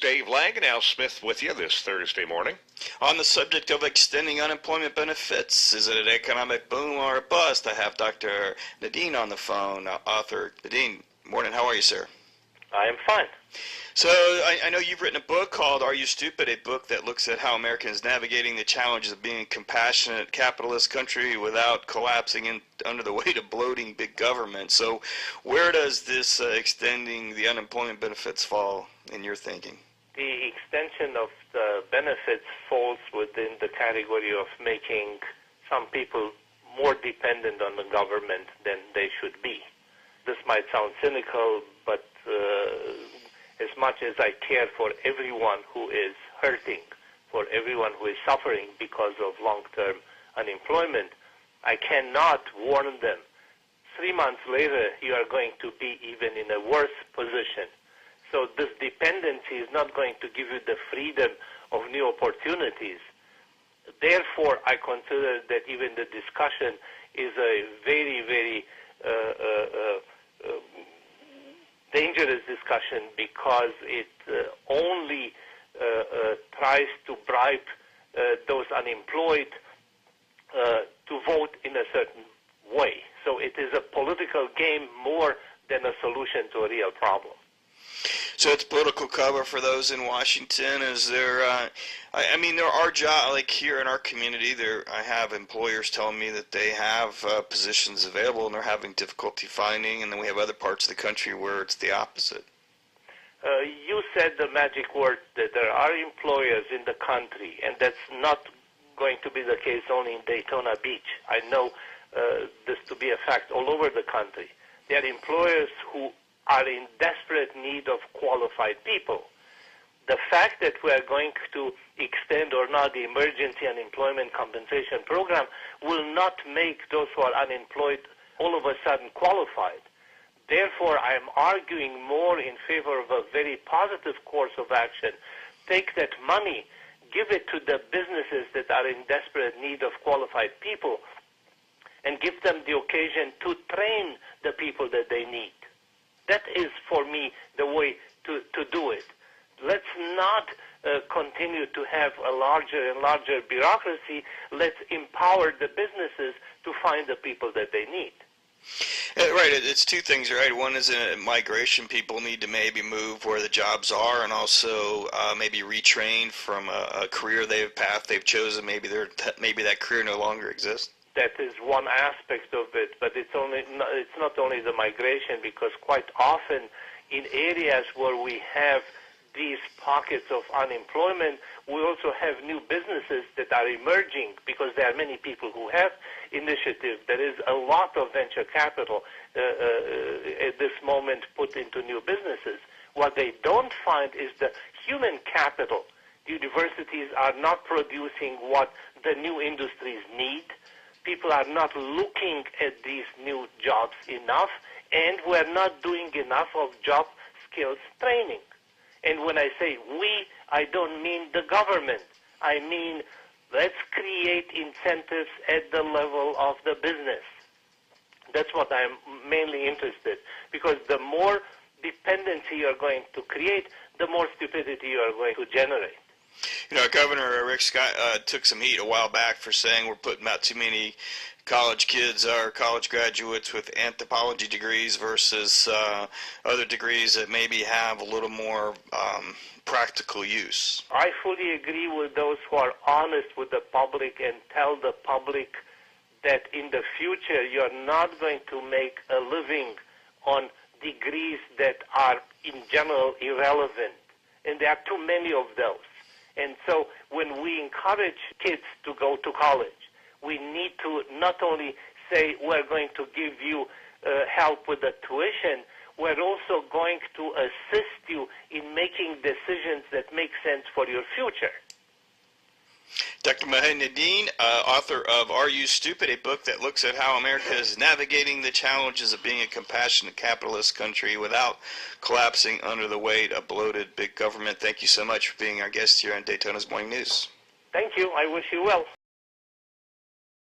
Dave Langenau Smith with you this Thursday morning. On the subject of extending unemployment benefits, is it an economic boom or a bust? I have Dr. Nadin on the phone, author. Nadin, morning. How are you, sir? I am fine. So I know you've written a book called Are You Stupid? A book that looks at how America is navigating the challenges of being a compassionate capitalist country without collapsing under the weight of bloating big government. So where does this extending the unemployment benefits fall in your thinking? The extension of the benefits falls within the category of making some people more dependent on the government than they should be. This might sound cynical, but as much as I care for everyone who is hurting, for everyone who is suffering because of long-term unemployment, I cannot warn them. 3 months later, you are going to be even in a worse position. So this dependency is not going to give you the freedom of new opportunities. Therefore, I consider that even the discussion is a very, very dangerous discussion because it only tries to bribe those unemployed to vote in a certain way. So it is a political game more than a solution to a real problem. So it's political cover for those in Washington. Is there, I mean, there are jobs, like here in our community, I have employers telling me that they have positions available and they're having difficulty finding, and then we have other parts of the country where it's the opposite. You said the magic word that there are employers in the country, and that's not going to be the case only in Daytona Beach. I know this to be a fact all over the country. There are employers who are in desperate need of qualified people. The fact that we are going to extend or not the emergency unemployment compensation program will not make those who are unemployed all of a sudden qualified. Therefore, I am arguing more in favor of a very positive course of action. Take that money, give it to the businesses that are in desperate need of qualified people, and give them the occasion to train the people that they need. That is, for me, the way to do it. Let's not continue to have a larger and larger bureaucracy. Let's empower the businesses to find the people that they need. Right, it's two things, right? One is migration. People need to maybe move where the jobs are, and also maybe retrain from a career path they've chosen. Maybe that career no longer exists. That is one aspect of it, but it's not only the migration, because quite often in areas where we have these pockets of unemployment, we also have new businesses that are emerging because there are many people who have initiative. There is a lot of venture capital at this moment put into new businesses. What they don't find is the human capital. Universities are not producing what the new industries need. People are not looking at these new jobs enough, and we're not doing enough of job skills training. And when I say we, I don't mean the government. I mean, let's create incentives at the level of the business. That's what I'm mainly interested, because the more dependency you're going to create, the more stupidity you're going to generate. You know, Governor Rick Scott took some heat a while back for saying we're putting out too many college kids or college graduates with anthropology degrees versus other degrees that maybe have a little more practical use. I fully agree with those who are honest with the public and tell the public that in the future you're not going to make a living on degrees that are in general irrelevant. And there are too many of those. And so when we encourage kids to go to college, we need to not only say we're going to give you help with the tuition, we're also going to assist you in making decisions that make sense for your future. Dr. Mihai Nadin, author of Are You Stupid? A book that looks at how America is navigating the challenges of being a compassionate capitalist country without collapsing under the weight of bloated big government. Thank you so much for being our guest here on Daytona's Morning News. Thank you. I wish you well.